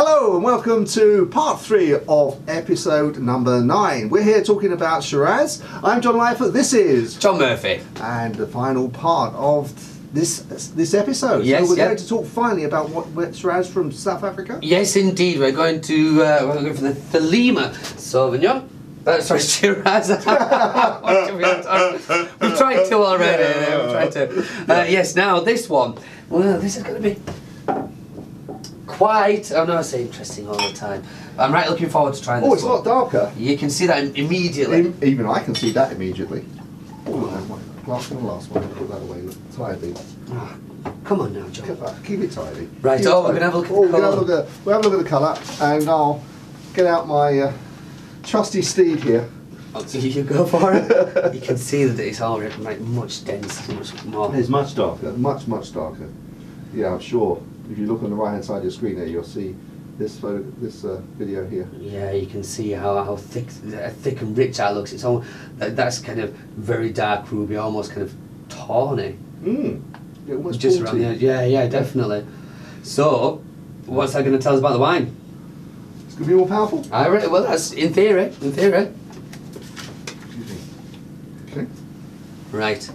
Hello and welcome to part 3 of episode number 9. We're here talking about Shiraz. I'm John Lightfoot, this is John Murphy. And the final part of this episode. Yes, so we're going to talk finally about what Shiraz from South Africa. Yes, indeed. We're going to go for the Thelema Sauvignon. Sorry, Shiraz. We've tried to already. We've tried to. Yes, now this one. Well, this is going to be quite. Oh no, I say interesting all the time. I'm right looking forward to trying this. Oh, it's a lot darker. You can see that immediately. Even I can see that immediately. Oh, my last one. Put that away. Look, tidy. Oh, come on now, John. Keep it tidy. Right. We're going to have a look at the colour. We'll have a look at the colour, and I'll get out my trusty steed here. So you go for it. You can see that it's all like much denser, much more. It's much darker, much darker. Yeah, I'm sure. If you look on the right hand side of your screen there, you'll see this video here. Yeah, you can see how thick and rich that looks. It's all that's kind of very dark ruby, almost kind of tawny. Yeah, almost just around the edge. Yeah, definitely. So, what's that going to tell us about the wine? It's going to be more powerful. Well, that's in theory. Excuse me. Okay. Right.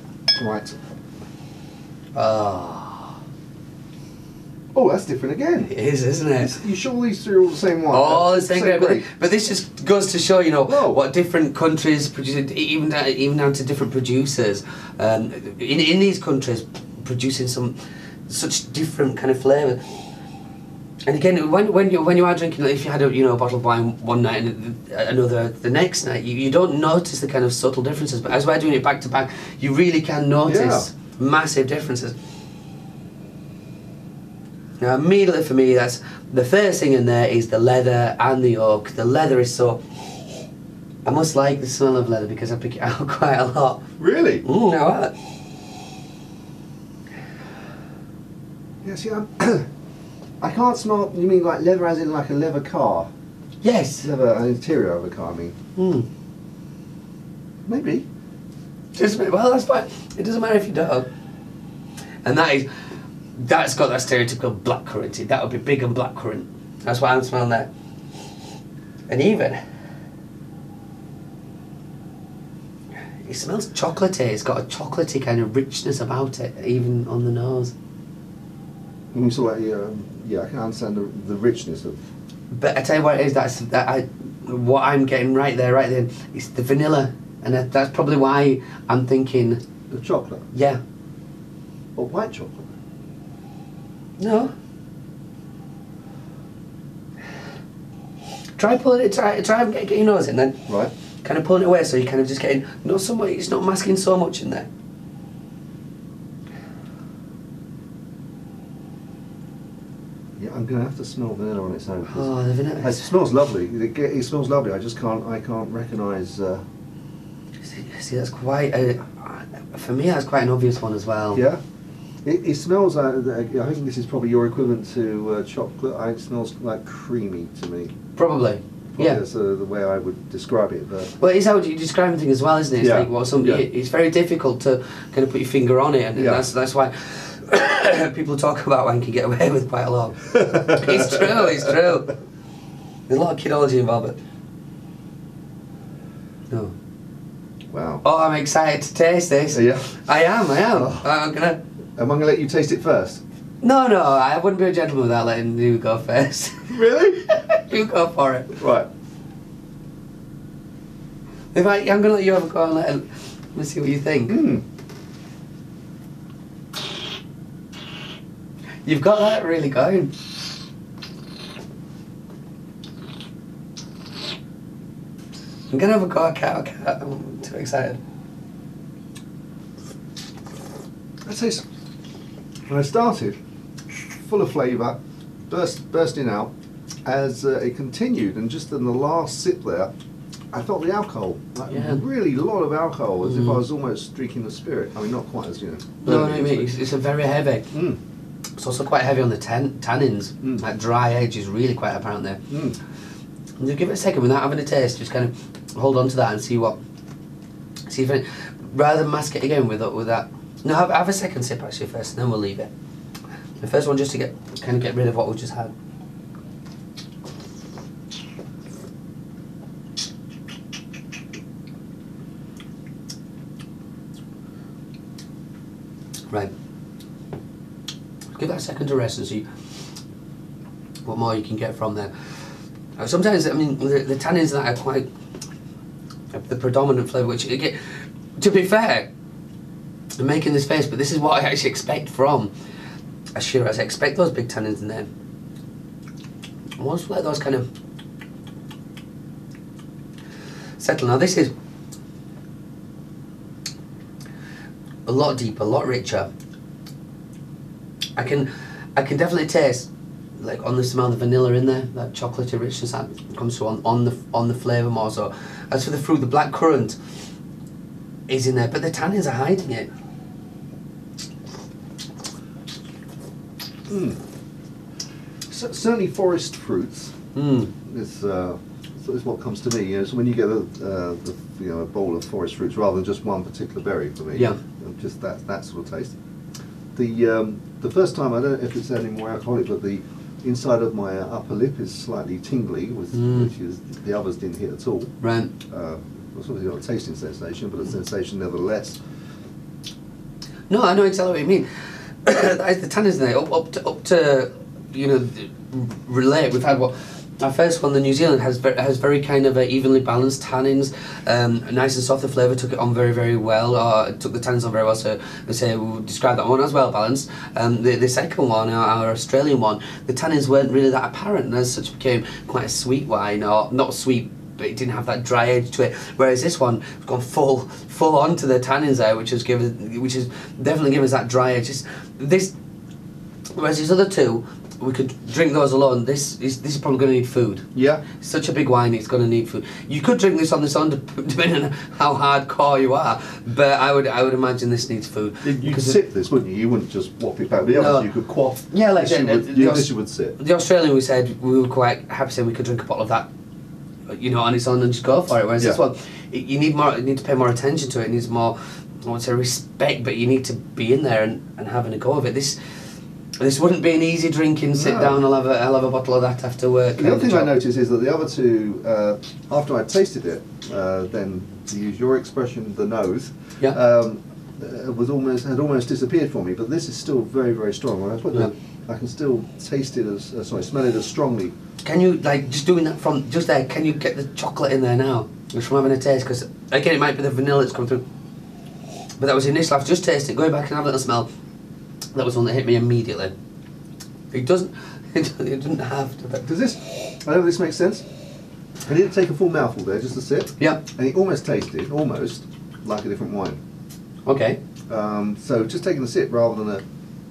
Oh, that's different again. It is, isn't it? You sure these three are all the same one? All the same grade. But this just goes to show, you know, what different countries produce, even down to different producers. In these countries, producing such different kind of flavour. And again, when you are drinking, if you had a bottle of wine one night and another the next night, you don't notice the kind of subtle differences. But as we're doing it back to back, you really can notice massive differences. Now immediately for me, that's the first thing in there is the leather and the oak. The leather is so. I must like the smell of leather because I pick it out quite a lot. Really? Now yeah, see, I can't smell. You mean like leather, as in like a leather car? Yes. Leather, an interior of a car. I mean. Maybe. Well, that's fine. It doesn't matter if you don't. And that's got that stereotypical blackcurrant. That would be big and blackcurrant. That's what I'm smelling there. And even it smells chocolatey. It's got a chocolatey kind of richness about it, even on the nose. So like, yeah, I can understand the richness of. But I tell you what it is. What I'm getting right then. It's the vanilla, and that's probably why I'm thinking The chocolate. Yeah. Or white chocolate. No. Try pulling it. Try and get your nose in then. Right. Kind of pulling it away, so you're kind of just getting not so much. It's not masking so much in there. Yeah, I'm gonna have to smell vanilla on its own. Oh, the vanilla. It smells lovely. It smells lovely. I can't recognise. See, that's quite for me. That's quite an obvious one as well. Yeah. It smells. I think this is probably your equivalent to chocolate. It smells like creamy to me. Probably. Yeah. That's the way I would describe it. But well, it's how you describe things as well, isn't it? It's yeah. like it's very difficult to kind of put your finger on it, and that's why people talk about wine can get away with quite a lot. It's true. It's true. There's a lot of kidology involved. No. Wow. Oh, I'm excited to taste this. Yeah. I am. Oh. I'm gonna. Am I going to let you taste it first? No, I wouldn't be a gentleman without letting you go first. Really? You go for it. Right. I'm going to let you have a go and let me see what you think. You've got that really going. I'm going to have a go. I can't. I'm too excited. I'd say so. When I started, full of flavour, bursting out, as it continued, and just in the last sip there, I felt the alcohol, really a lot of alcohol, as if I was almost drinking the spirit. I mean, not quite as, No, I mean, it's a very heavy. It's also quite heavy on the tannins. That dry edge is really quite apparent there. Just give it a second without having a taste, just kind of hold on to that and see if it, rather than mask it again with that. No, have a second sip actually first, and then we'll leave it. The first one just to get rid of what we just had. Right. Give that a second to rest and see what more you can get from there. Sometimes, I mean, the tannins that are quite the predominant flavour, which, again, to be fair, I'm making this face, but this is what I actually expect from a Shiraz. I expect those big tannins in there. I want to let those kind of settle. Now this is a lot deeper, a lot richer. I can definitely taste, like, on the smell, the vanilla in there, that chocolatey richness that comes through on the flavour more so. As for the fruit, the black currant is in there, but the tannins are hiding it. Certainly, forest fruits is what comes to me. You know, so when you get a bowl of forest fruits rather than just one particular berry, for me, yeah, just that sort of taste. The first time, I don't know if it's any more alcoholic, but the inside of my upper lip is slightly tingly, which is the others didn't hit at all. Right. It's obviously not a tasting sensation, but a sensation nevertheless. No, I know exactly what you mean. The tannins there, up to you know, relate. We've had our first one, the New Zealand, has very kind of evenly balanced tannins, nice and soft. The flavour took it on very, very well, or took the tannins on very well. So we say we'll describe that one as well balanced. The second one, our Australian one, the tannins weren't really that apparent, and as such became quite a sweet wine, or not sweet, but it didn't have that dry edge to it. Whereas this one has gone full on to the tannins there, which has definitely given us that dry edge. Whereas these other two, we could drink those alone. This is probably going to need food. Yeah. Such a big wine, it's going to need food. You could drink this on its own, depending on how hardcore you are. But I would imagine this needs food. You'd sip this, wouldn't you? You wouldn't just whop it back. The others you could quaff. Yeah, like this you would sip. The Australian, we said we were quite happy saying we could drink a bottle of that, you know, on its own and just go for it. Whereas this one, you need to pay more attention to it. It needs more, I won't say respect, but you need to be in there and having a go of it. This wouldn't be an easy drinking, sit down, I'll have a bottle of that after work. The other thing I noticed is that the other two, after I tasted it, then to use your expression, the nose, had almost disappeared for me. But this is still very, very strong. I can still taste it smell it as strongly. Can you, like, just doing that from just there? Can you get the chocolate in there now, just from having a taste? Because again, it might be the vanilla that's come through. But that was initial. I've just tasted it. Going back and have a little smell. That was one that hit me immediately. It doesn't have to. Does this? I hope this makes sense. I didn't take a full mouthful there, just a sip. Yeah. And it almost tasted like a different wine. Okay. So just taking a sip rather than a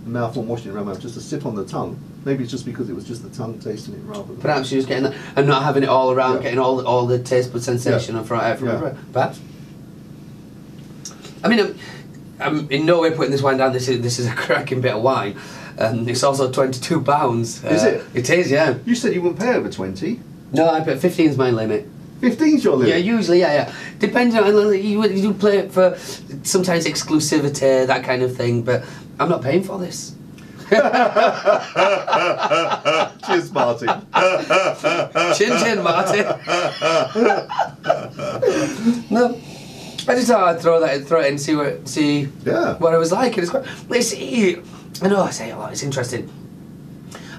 mouthful and washing it around my mouth, just a sip on the tongue. Maybe it's just because it was just the tongue tasting it rather than. Perhaps you're just getting that and not having it all around, getting all the taste but sensation from everywhere. Perhaps. I mean. I'm in no way putting this wine down. This is a cracking bit of wine. It's also £22. Is it? It is, yeah. You said you wouldn't pay over 20. No, I put 15's my limit. 15's your limit? Yeah, usually, yeah. Depending on, you do play it for sometimes exclusivity, that kind of thing, but I'm not paying for this. Cheers, Martin. Chin, Martin. No. I just thought I'd throw it in and see what it was like. And I know I say a lot. It's interesting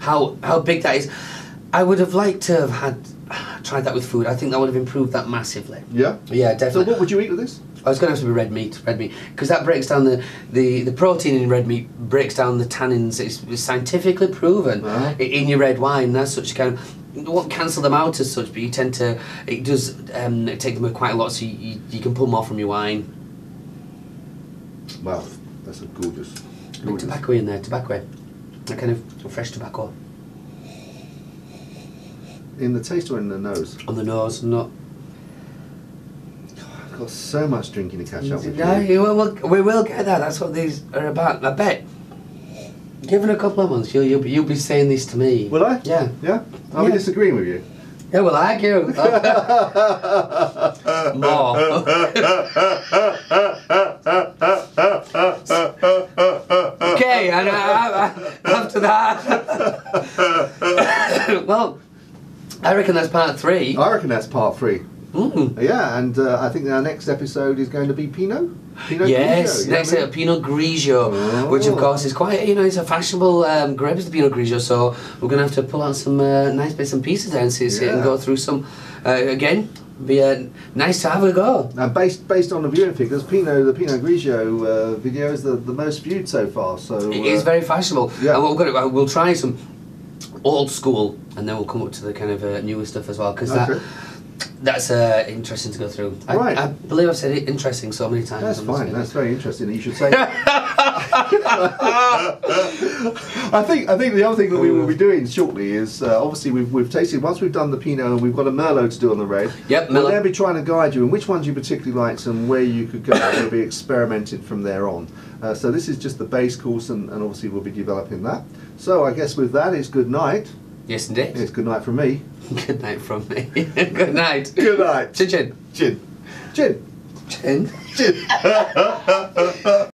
how big that is. I would have liked to have tried that with food. I think that would have improved that massively. Yeah. Yeah, definitely. So what would you eat with this? I was going to have to be red meat, because that breaks down the protein in red meat, breaks down the tannins. It's scientifically proven in your red wine. That's such kind of. It won't cancel them out as such, but you tend to. It does take them quite a lot, so you can pull more from your wine. Wow, that's a gorgeous. Tobacco in there, tobacco, a kind of fresh tobacco. In the taste or in the nose? On the nose, not. I've got so much drinking to catch up with. We will get that. That's what these are about. I bet. Given a couple of months, you'll be saying this to me. Will I? Yeah. Yeah? I'll be disagreeing with you. Yeah, we'll argue. More. Okay, and after that, well, I reckon that's part 3. I reckon that's part 3. Yeah, and I think our next episode is going to be Pinot. Yes, Grigio, next Pinot Grigio, which of course is quite, it's a fashionable grape, is the Pinot Grigio. So we're going to have to pull out some nice bits and pieces there and see and go through some. Again, be nice to have a go. And based on the viewing figures, the Pinot Grigio video is the most viewed so far. So it is very fashionable. Yeah. And we'll try some old school, and then we'll come up to the kind of newer stuff as well, because that's interesting to go through. I believe I've said it interesting so many times. That's fine. That's very interesting. You should say. I think the other thing that we will be doing shortly is obviously we've tasted, once we've done the Pinot and we've got a Merlot to do on the red. Yep. We'll then be trying to guide you in which ones you particularly liked and where you could go. We'll be experimented from there on. So this is just the base course, and obviously we'll be developing that. So I guess with that, it's good night. Yes, indeed. It's good night from me. Good night from me. Good night. Good night. Chin chin. Chin. Chin. Chin. Chin.